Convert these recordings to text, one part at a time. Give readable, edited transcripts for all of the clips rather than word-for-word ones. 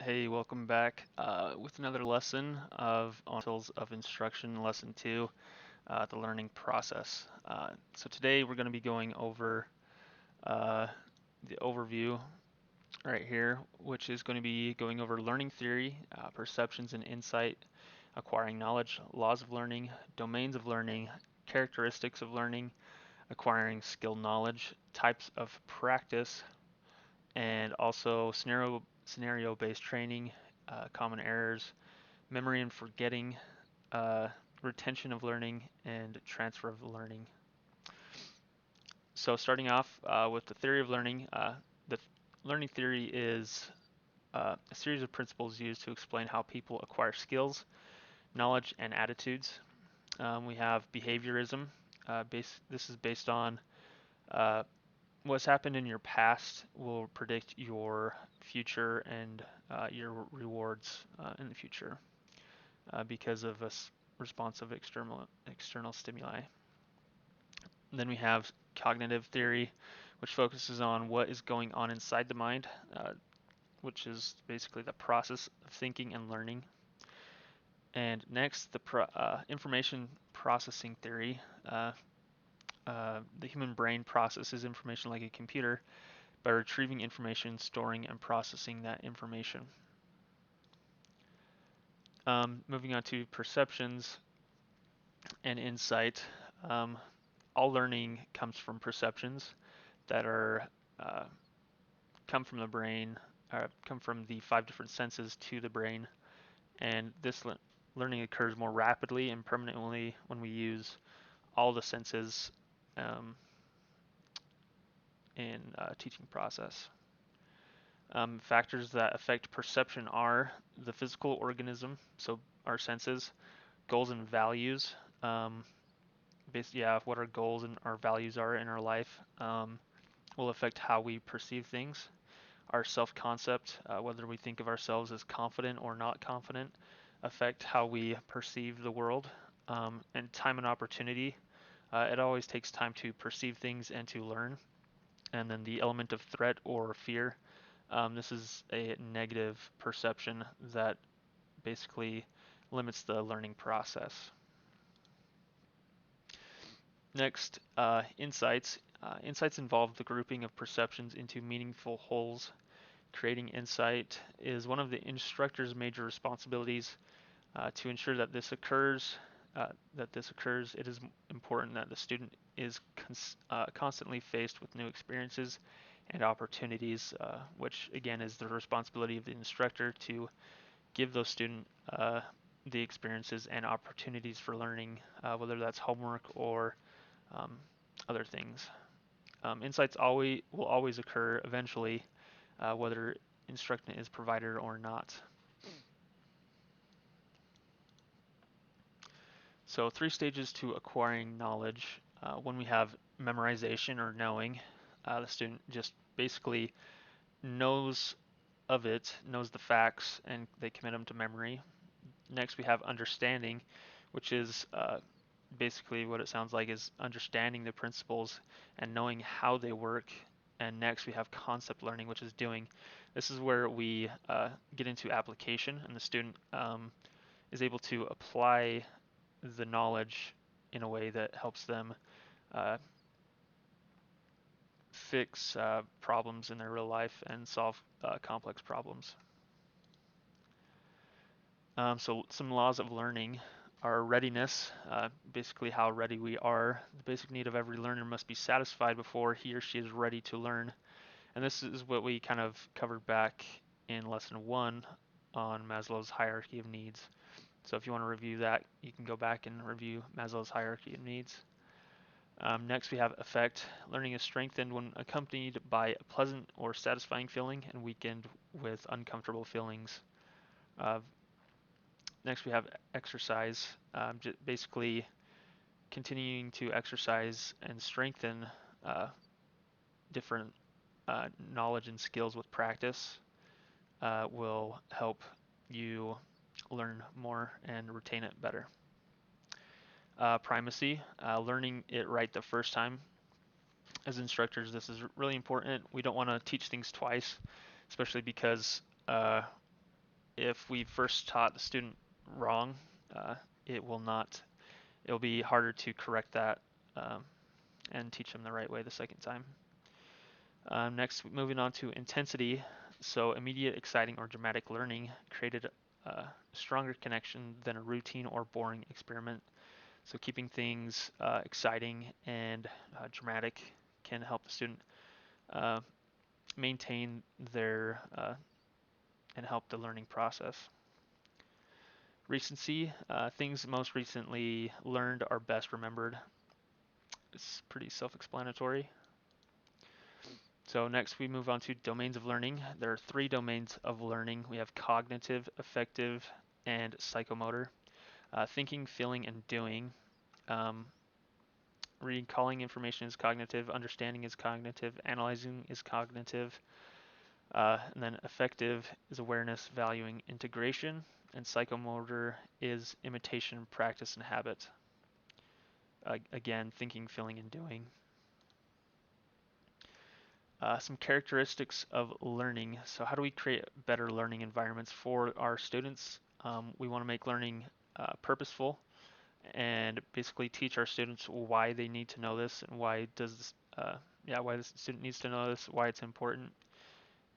Hey, welcome back with another lesson of on tools of instruction, lesson two, the learning process. So today we're going to be going over uh, the overview right here, which is going to be going over learning theory, perceptions and insight, acquiring knowledge, laws of learning, domains of learning, characteristics of learning, acquiring skill knowledge, types of practice, and also scenario-based training, common errors, memory and forgetting, uh, retention of learning, and transfer of learning. So starting off with the theory of learning, the learning theory is a series of principles used to explain how people acquire skills, knowledge, and attitudes. We have behaviorism. This is based on uh, what's happened in your past will predict your future and your rewards in the future because of a response of external stimuli. And then we have cognitive theory, which focuses on what is going on inside the mind, which is basically the process of thinking and learning. And next, the information processing theory. The human brain processes information like a computer by retrieving information, storing, and processing that information. Moving on to perceptions and insight. Um, all learning comes from perceptions that are uh, come from the brain, come from the five different senses to the brain, and this learning occurs more rapidly and permanently when we use all the senses um, in teaching process. Factors that affect perception are the physical organism, so our senses, goals and values. What our goals and our values are in our life will affect how we perceive things. Our self-concept, whether we think of ourselves as confident or not confident, affect how we perceive the world. And time and opportunity, it always takes time to perceive things and to learn. And then the element of threat or fear, this is a negative perception that basically limits the learning process. Next, insights. Insights involve the grouping of perceptions into meaningful wholes. Creating insight is one of the instructor's major responsibilities. To ensure that this occurs, it is important that the student is constantly faced with new experiences and opportunities, which again is the responsibility of the instructor to give those students the experiences and opportunities for learning, whether that's homework or um, other things. Insights will always occur eventually, whether instruction is provided or not. So 3 stages to acquiring knowledge. When we have memorization or knowing, the student just basically knows of it, knows the facts, and they commit them to memory. Next, we have understanding, which is basically what it sounds like is understanding the principles and knowing how they work. And next, we have concept learning, which is doing. This is where we get into application, and the student is able to apply the knowledge in a way that helps them uh, fix problems in their real life and solve complex problems. So some laws of learning are readiness, basically how ready we are. The basic need of every learner must be satisfied before he or she is ready to learn. And this is what we kind of covered back in lesson 1 on Maslow's hierarchy of needs. So if you want to review that, you can go back and review Maslow's hierarchy of needs. Next, we have effect. Learning is strengthened when accompanied by a pleasant or satisfying feeling and weakened with uncomfortable feelings. Uh, Next, we have exercise. Basically, continuing to exercise and strengthen different knowledge and skills with practice will help you learn more and retain it better. Primacy, learning it right the first time. As instructors, this is really important. We don't want to teach things twice, especially because if we first taught the student wrong, uh, it will not, it'll be harder to correct that um, and teach them the right way the second time. Next, moving on to intensity. So immediate, exciting, or dramatic learning created a stronger connection than a routine or boring experiment. So keeping things exciting and dramatic can help the student uh, maintain their and help the learning process. Recency, things most recently learned are best remembered. It's pretty self-explanatory. So next we move on to domains of learning. There are three domains of learning. We have cognitive, affective, and psychomotor. Thinking, feeling, and doing. Um, Recalling information is cognitive, understanding is cognitive, analyzing is cognitive, and then affective is awareness, valuing, integration, and psychomotor is imitation, practice, and habit. Again, thinking, feeling, and doing. Some characteristics of learning. So how do we create better learning environments for our students? We want to make learning purposeful and basically teach our students why they need to know this and why the student needs to know this, why it's important.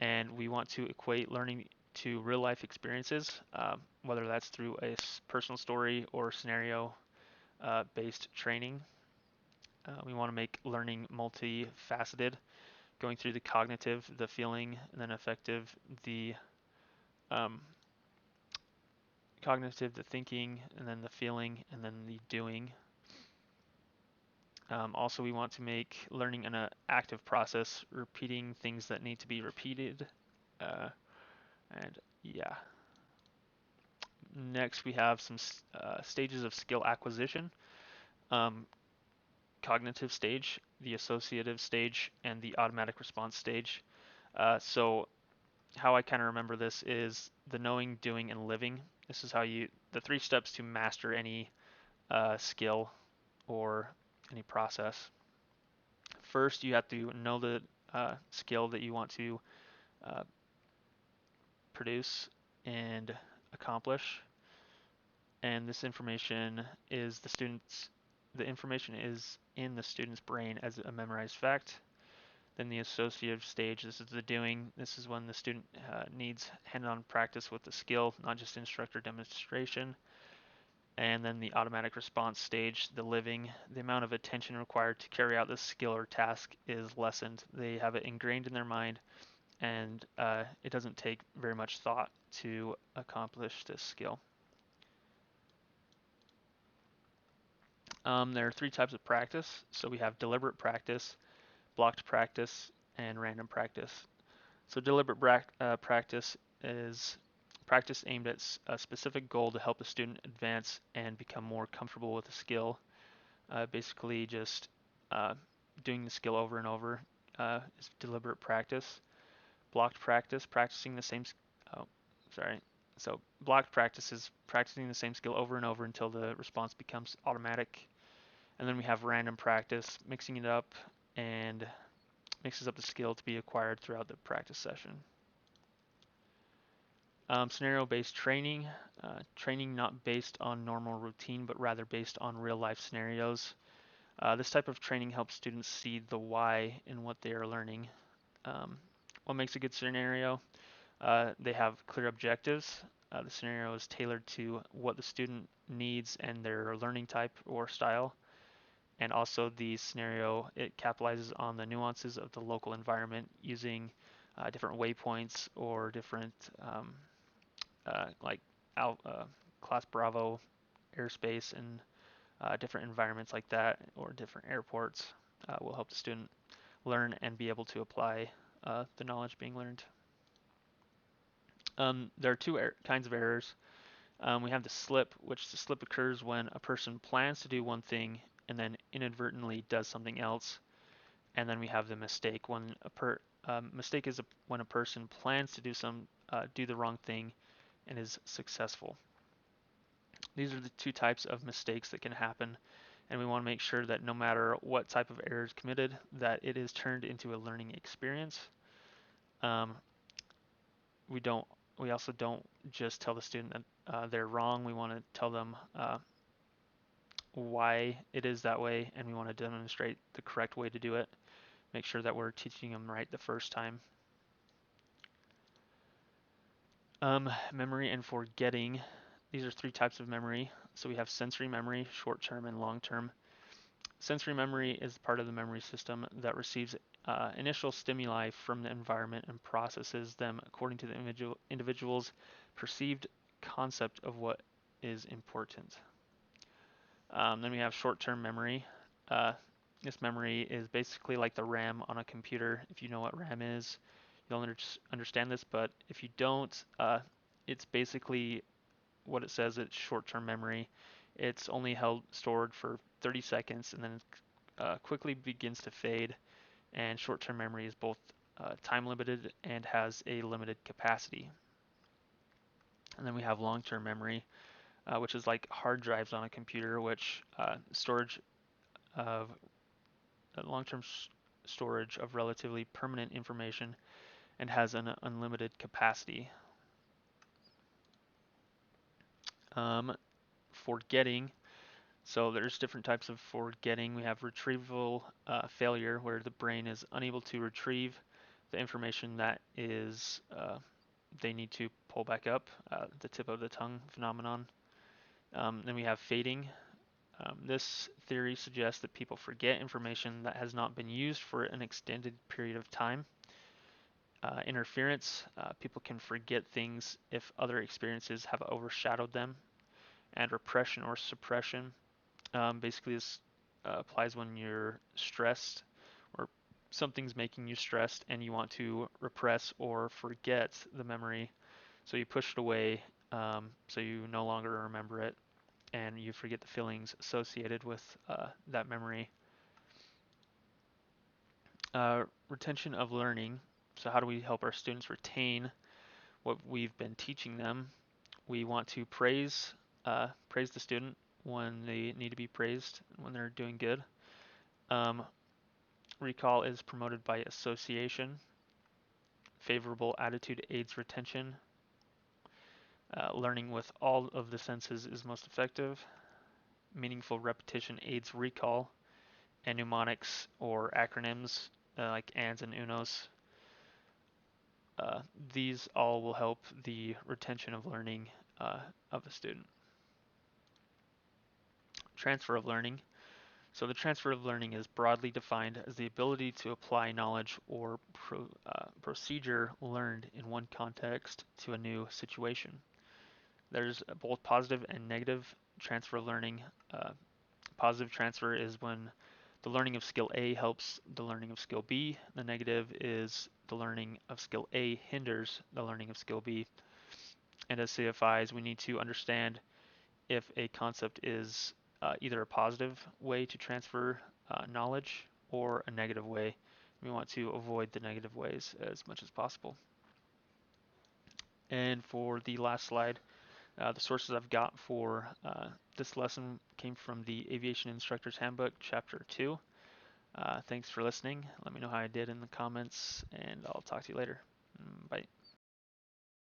And we want to equate learning to real life experiences, whether that's through a personal story or scenario based training. We want to make learning multifaceted, going through the cognitive, the feeling, and then affective, the um, cognitive, the thinking, and then the feeling, and then the doing. Also, we want to make learning an active process, repeating things that need to be repeated. Uh, and yeah. Next, we have some stages of skill acquisition. Um, Cognitive stage, the associative stage, and the automatic response stage. So how I kind of remember this is the knowing, doing, and living. This is the three steps to master any skill or any process. First, you have to know the skill that you want to uh, produce and accomplish. And this information is the information is in the student's brain as a memorized fact. Then the associative stage, this is the doing. This is when the student needs hand-on practice with the skill, not just instructor demonstration. And then the automatic response stage, the living, the amount of attention required to carry out this skill or task is lessened. They have it ingrained in their mind, and it doesn't take very much thought to accomplish this skill. There are three types of practice. So we have deliberate practice, blocked practice, and random practice. So deliberate practice is practice aimed at a specific goal to help the student advance and become more comfortable with the skill. Basically, just uh, doing the skill over and over is deliberate practice. Blocked practice, practicing the same. Oh, sorry. So blocked practice is practicing the same skill over and over until the response becomes automatic. And then we have random practice, mixing it up and mixes up the skill to be acquired throughout the practice session. Scenario-based training, training not based on normal routine, but rather based on real-life scenarios. This type of training helps students see the why in what they are learning. What makes a good scenario? They have clear objectives. The scenario is tailored to what the student needs and their learning type or style. And also the scenario, it capitalizes on the nuances of the local environment using different waypoints or different like Class Bravo airspace and different environments like that or different airports will help the student learn and be able to apply the knowledge being learned. There are two kinds of errors. We have the slip, which the slip occurs when a person plans to do one thing and then inadvertently does something else. And then we have the mistake. When mistake is when a person plans to do the wrong thing and is successful. These are the two types of mistakes that can happen, and we want to make sure that no matter what type of error is committed, that it is turned into a learning experience. Um, we don't we also don't just tell the student that they're wrong. We want to tell them why it is that way, and we want to demonstrate the correct way to do it. Make sure that we're teaching them right the first time. Memory and forgetting. These are three types of memory. So we have sensory memory, short-term and long-term. Sensory memory is part of the memory system that receives initial stimuli from the environment and processes them according to the individual's perceived concept of what is important. Then we have short-term memory. Uh, this memory is basically like the RAM on a computer. If you know what RAM is, you'll understand this, but if you don't, it's basically what it says. It's short-term memory. It's only stored for 30 seconds and then quickly begins to fade. And short-term memory is both time limited and has a limited capacity. And then we have long-term memory, which is like hard drives on a computer, which storage of long-term storage of relatively permanent information and has an unlimited capacity. Forgetting. So there's different types of forgetting. We have retrieval failure, where the brain is unable to retrieve the information that is they need to pull back up, the tip of the tongue phenomenon. Then we have fading. This theory suggests that people forget information that has not been used for an extended period of time. Interference. People can forget things if other experiences have overshadowed them. And repression or suppression. Basically, this applies when you're stressed or something's making you stressed and you want to repress or forget the memory. So you push it away so you no longer remember it and you forget the feelings associated with that memory. Retention of learning. So how do we help our students retain what we've been teaching them? We want to praise the student when they need to be praised, when they're doing good. Um, Recall is promoted by association. Favorable attitude aids retention. Learning with all of the senses is most effective. Meaningful repetition aids recall. And mnemonics or acronyms like ANDs and UNOs. These all will help the retention of learning of a student. Transfer of learning. So the transfer of learning is broadly defined as the ability to apply knowledge or procedure learned in one context to a new situation. There's both positive and negative transfer of learning. Positive transfer is when the learning of skill A helps the learning of skill B. The negative is the learning of skill A hinders the learning of skill B. And as CFIs, we need to understand if a concept is either a positive way to transfer knowledge or a negative way. We want to avoid the negative ways as much as possible. And for the last slide, the sources I've got for this lesson came from the Aviation Instructors Handbook, Chapter 2. Thanks for listening. Let me know how I did in the comments, and I'll talk to you later. Bye.